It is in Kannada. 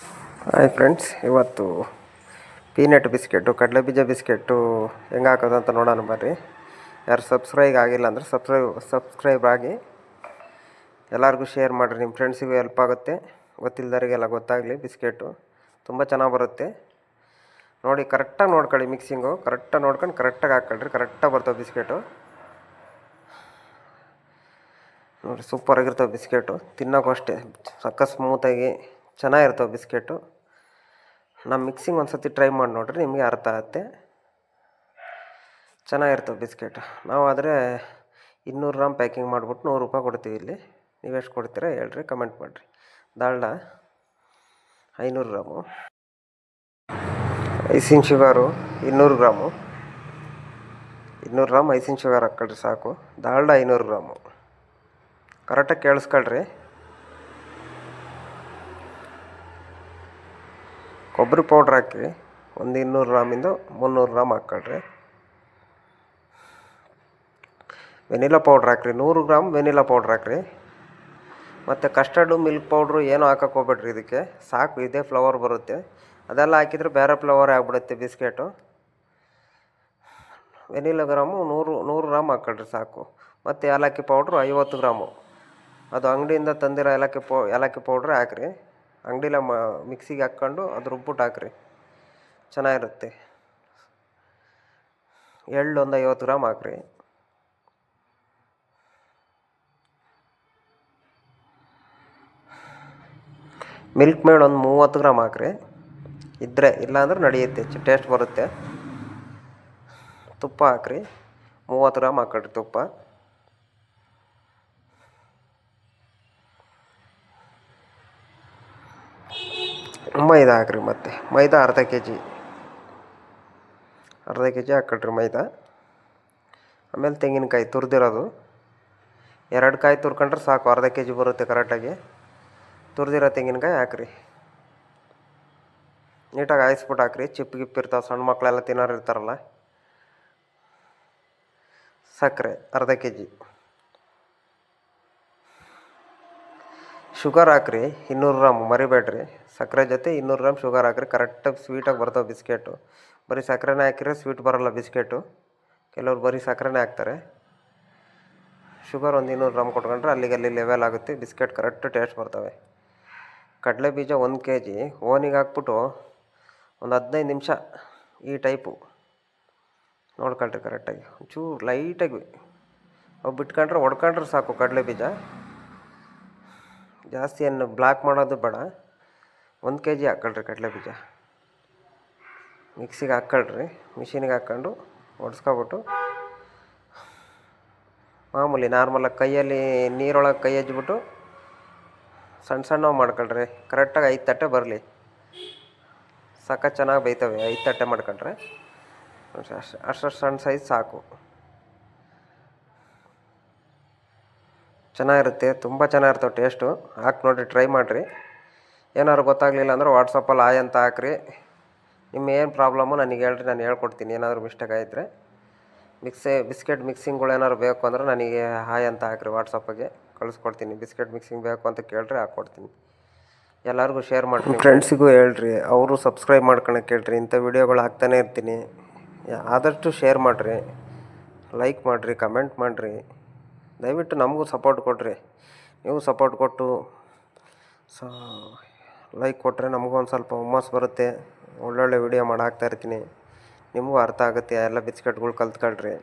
ಹಾಯ್ ಫ್ರೆಂಡ್ಸ್, ಇವತ್ತು ಪೀನಟ್ ಬಿಸ್ಕೆಟು ಕಡಲೆ ಬೀಜ ಬಿಸ್ಕೆಟು ಹೆಂಗೆ ಹಾಕೋದು ಅಂತ ನೋಡೋಣ ಬರ್ರಿ. ಯಾರು ಸಬ್ಸ್ಕ್ರೈಬ್ ಆಗಿಲ್ಲ ಅಂದರೆ ಸಬ್ಸ್ಕ್ರೈಬ್ ಆಗಿ ಎಲ್ಲರಿಗೂ ಶೇರ್ ಮಾಡಿರಿ. ನಿಮ್ಮ ಫ್ರೆಂಡ್ಸಿಗೂ ಹೆಲ್ಪ್ ಆಗುತ್ತೆ, ಗೊತ್ತಿಲ್ಲದವರಿಗೆಲ್ಲ ಗೊತ್ತಾಗಲಿ. ಬಿಸ್ಕೆಟು ತುಂಬ ಚೆನ್ನಾಗಿ ಬರುತ್ತೆ ನೋಡಿ. ಕರೆಕ್ಟಾಗಿ ನೋಡ್ಕೊಳ್ಳಿ, ಮಿಕ್ಸಿಂಗು ಕರೆಕ್ಟಾಗಿ ನೋಡ್ಕೊಂಡು ಕರೆಕ್ಟಾಗಿ ಹಾಕ್ಕೊಳ್ರಿ. ಕರೆಕ್ಟಾಗಿ ಬರ್ತವೆ ಬಿಸ್ಕೆಟು ನೋಡಿ. ಸೂಪರಾಗಿರ್ತವೆ ಬಿಸ್ಕೆಟು, ತಿನ್ನೋಕ್ಕೂ ಅಷ್ಟೇ ಸಕ್ಕ ಸ್ಮೂತಾಗಿ ಚೆನ್ನಾಗಿರ್ತವೆ ಬಿಸ್ಕೆಟು. ನಮ್ಮ ಮಿಕ್ಸಿಂಗ್ ಒಂದು ಸತಿ ಟ್ರೈ ಮಾಡಿ ನೋಡಿರಿ, ನಿಮಗೆ ಅರ್ಥ ಆಗುತ್ತೆ. ಚೆನ್ನಾಗಿರ್ತವೆ ಬಿಸ್ಕೆಟ್. ನಾವು ಆದರೆ 200 ಗ್ರಾಮ್ ಪ್ಯಾಕಿಂಗ್ ಮಾಡಿಬಿಟ್ಟು 100 ರೂಪಾಯಿ ಕೊಡ್ತೀವಿ ಇಲ್ಲಿ. ನೀವು ಎಷ್ಟು ಕೊಡ್ತೀರಾ ಹೇಳ್ರಿ, ಕಮೆಂಟ್ ಮಾಡಿರಿ. Dalda 500 gram, icing sugar 200 gram. 200 gram icing sugar ಹಾಕ್ಕೊಳ್ರಿ ಸಾಕು. ದಾಲ್ಡ 500 ಗ್ರಾಮು. ಕರೆಕ್ಟಾಗಿ ಕೇಳಿಸ್ಕೊಳ್ರಿ. ಕೊಬ್ಬರಿ ಪೌಡ್ರ್ ಹಾಕಿ ಒಂದು 200 ಗ್ರಾಮಿಂದ 300 ಗ್ರಾಮ್ ಹಾಕ್ಕೊಳ್ರಿ. ವೆನಿಲಾ ಪೌಡ್ರ್ ಹಾಕ್ರಿ, 100 ಗ್ರಾಮ್ ವೆನಿಲಾ ಪೌಡ್ರ್ ಹಾಕ್ರಿ. ಮತ್ತು ಕಸ್ಟರ್ಡು ಮಿಲ್ಕ್ ಪೌಡ್ರು ಏನೂ ಹಾಕಕ್ಕೆ ಹೋಗ್ಬೇಡ್ರಿ, ಇದಕ್ಕೆ ಸಾಕು ಇದೇ ಫ್ಲವರ್ ಬರುತ್ತೆ. ಅದೆಲ್ಲ ಹಾಕಿದರೆ ಬೇರೆ ಫ್ಲವರೇ ಆಗ್ಬಿಡುತ್ತೆ ಬಿಸ್ಕೆಟು. ವೆನಿಲಾ ಗ್ರಾಮು 100 ಗ್ರಾಮ್ ಹಾಕ್ಕೊಳ್ರಿ ಸಾಕು. ಮತ್ತು ಏಲಕ್ಕಿ ಪೌಡ್ರು 50 ಗ್ರಾಮು. ಅದು ಅಂಗಡಿಯಿಂದ ತಂದಿರೋ ಏಲಕ್ಕಿ ಪೌಡ್ರೇ ಹಾಕ್ರಿ. ಅಂಗಡಿಲೇ ಮಿಕ್ಸಿಗೆ ಹಾಕ್ಕೊಂಡು ಅದು ರುಬ್ಬಿಟ್ಟು ಹಾಕ್ರಿ, ಚೆನ್ನಾಗಿರುತ್ತೆ. ಎಳ್ಳು ಒಂದು 50 ಗ್ರಾಮ್ ಹಾಕ್ರಿ. ಮಿಲ್ಕ್ ಮೇಡ್ ಒಂದು 30 ಗ್ರಾಮ್ ಹಾಕ್ರಿ ಇದ್ದರೆ, ಇಲ್ಲಾಂದ್ರೆ ನಡೆಯುತ್ತೆ, ಟೇಸ್ಟ್ ಬರುತ್ತೆ. ತುಪ್ಪ ಹಾಕ್ರಿ, 30 ಗ್ರಾಮ್ ಹಾಕ್ಕೊಳ್ರಿ ತುಪ್ಪ. ಮೈದಾ ಹಾಕ್ರಿ, ಮತ್ತು ಮೈದಾ ಅರ್ಧ ಕೆ ಜಿ ಹಾಕ್ಕೊಳ್ರಿ ಮೈದಾ. ಆಮೇಲೆ ತೆಂಗಿನಕಾಯಿ ತುರಿದಿರೋದು 2 ಕಾಯಿ ತುರ್ಕೊಂಡ್ರೆ ಸಾಕು, ಅರ್ಧ ಕೆ ಜಿ ಬರುತ್ತೆ ಕರೆಕ್ಟಾಗಿ. ತುರಿದಿರೋ ತೆಂಗಿನಕಾಯಿ ಹಾಕ್ರಿ, ನೀಟಾಗಿ ಆಯಿಸ್ಬಿಟ್ಟು ಹಾಕ್ರಿ. ಚಿಪ್ಪಿರ್ತಾವೆ, ಸಣ್ಣ ಮಕ್ಕಳೆಲ್ಲ ತಿನ್ನೋರು ಇರ್ತಾರಲ್ಲ. ಸಕ್ಕರೆ ಅರ್ಧ ಕೆ ಜಿ. ಶುಗರ್ ಹಾಕ್ರಿ 200 ಗ್ರಾಮ್, ಮರಿಬೇಡ್ರಿ. ಸಕ್ಕರೆ ಜೊತೆ 200 ಗ್ರಾಮ್ ಶುಗರ್ ಹಾಕ್ರಿ. ಕರೆಕ್ಟಾಗಿ ಸ್ವೀಟಾಗಿ ಬರ್ತವೆ ಬಿಸ್ಕೆಟು. ಬರೀ ಸಕ್ಕರೆನೇ ಹಾಕಿದ್ರೆ ಸ್ವೀಟ್ ಬರೋಲ್ಲ ಬಿಸ್ಕೆಟು. ಕೆಲವ್ರು ಬರೀ ಸಕ್ಕರೆನೇ ಹಾಕ್ತಾರೆ. ಶುಗರ್ ಒಂದು 200 ಗ್ರಾಮ್ ಕೊಟ್ಕೊಂಡ್ರೆ ಅಲ್ಲಿ ಲೆವೆಲ್ ಆಗುತ್ತೆ, ಬಿಸ್ಕೆಟ್ ಕರೆಕ್ಟ್ ಟೇಸ್ಟ್ ಬರ್ತವೆ. ಕಡಲೆ ಬೀಜ 1 ಕೆ ಜಿ ಓನಿಗೆ ಹಾಕ್ಬಿಟ್ಟು ಒಂದು 15 ನಿಮಿಷ ಈ ಟೈಪು ನೋಡ್ಕೊಳ್ರಿ ಕರೆಕ್ಟಾಗಿ. ಒಂಚೂರು ಲೈಟಾಗಿ ಅವು ಬಿಟ್ಕೊಂಡ್ರೆ ಹೊಡ್ಕೊಂಡ್ರೆ ಸಾಕು. ಕಡಲೆ ಬೀಜ ಜಾಸ್ತಿ ಏನು ಬ್ಲ್ಯಾಕ್ ಮಾಡೋದು ಬೇಡ. 1 ಕೆ ಜಿ ಹಾಕ್ಕೊಳ್ರಿ ಕಡಲೆ ಬೀಜ. ಮಿಕ್ಸಿಗೆ ಹಾಕ್ಕೊಳ್ರಿ, ಮಿಷಿನಿಗೆ ಹಾಕ್ಕೊಂಡು ಒಡ್ಸ್ಕೊಬಿಟ್ಟು ಮಾಮೂಲಿ ನಾರ್ಮಲಾಗಿ ಕೈಯಲ್ಲಿ ನೀರೊಳಗೆ ಕೈ ಹಚ್ಬಿಟ್ಟು ಸಣ್ಣವು ಮಾಡ್ಕೊಳ್ರಿ. ಕರೆಕ್ಟಾಗಿ 5 ತಟ್ಟೆ ಬರಲಿ, ಸಖತ್ ಚೆನ್ನಾಗಿ ಬೇಯ್ತವೆ. 5 ತಟ್ಟೆ ಮಾಡ್ಕೊಂಡ್ರೆ ಅಷ್ಟು ಸಣ್ಣ ಸೈಜ್ ಸಾಕು. ಚೆನ್ನಾಗಿರುತ್ತೆ, ತುಂಬ ಚೆನ್ನಾಗಿರ್ತವೆ ಟೇಸ್ಟು. ಹಾಕಿ ನೋಡಿರಿ, ಟ್ರೈ ಮಾಡಿರಿ. ಏನಾದ್ರು ಗೊತ್ತಾಗಲಿಲ್ಲ ಅಂದ್ರೆ ವಾಟ್ಸಪ್ಪಲ್ಲಿ ಆಯ್ ಅಂತ ಹಾಕ್ರಿ. ನಿಮ್ಮ ಏನು ಪ್ರಾಬ್ಲಮ್ಮು ನನಗೆ ಹೇಳ್ರಿ, ನಾನು ಹೇಳ್ಕೊಡ್ತೀನಿ. ಏನಾದರೂ ಮಿಸ್ಟೇಕ್ ಆಗಿದ್ದರೆ ಬಿಸ್ಕೆಟ್ ಮಿಕ್ಸಿಂಗ್ಗಳು ಏನಾದ್ರು ಬೇಕು ಅಂದ್ರೆ ನನಗೆ ಹಾಯ್ ಅಂತ ಹಾಕ್ರಿ, ವಾಟ್ಸಪ್ಪಿಗೆ ಕಳಿಸ್ಕೊಡ್ತೀನಿ. ಬಿಸ್ಕೆಟ್ ಮಿಕ್ಸಿಂಗ್ ಬೇಕು ಅಂತ ಕೇಳ್ರಿ, ಹಾಕ್ಕೊಡ್ತೀನಿ. ಎಲ್ಲರಿಗೂ ಶೇರ್ ಮಾಡಿರಿ, ಫ್ರೆಂಡ್ಸಿಗೂ ಹೇಳ್ರಿ, ಅವರು ಸಬ್ಸ್ಕ್ರೈಬ್ ಮಾಡ್ಕೊಳಕ್ಕೆ ಹೇಳ್ರಿ. ಇಂಥ ವೀಡಿಯೋಗಳು ಹಾಕ್ತಾನೆ ಇರ್ತೀನಿ. ಆದಷ್ಟು ಶೇರ್ ಮಾಡಿರಿ, ಲೈಕ್ ಮಾಡಿರಿ, ಕಮೆಂಟ್ ಮಾಡಿರಿ. ದಯವಿಟ್ಟು ನಮಗೂ ಸಪೋರ್ಟ್ ಕೊಡಿರಿ. ನೀವು ಸಪೋರ್ಟ್ ಕೊಟ್ಟು ಲೈಕ್ ಕೊಟ್ಟರೆ ನಮಗೂ ಒಂದು ಸ್ವಲ್ಪ ಹುಮ್ಮಸ್ಸು ಬರುತ್ತೆ. ಒಳ್ಳೊಳ್ಳೆ ವೀಡಿಯೋ ಮಾಡಿ ಹಾಕ್ತಾಯಿರ್ತೀನಿ. ನಿಮಗೂ ಅರ್ಥ ಆಗುತ್ತೆ. ಎಲ್ಲ ಬಿಸ್ಕೆಟ್ಗಳು ಕಲ್ತ್ಕೊಳ್ರಿ.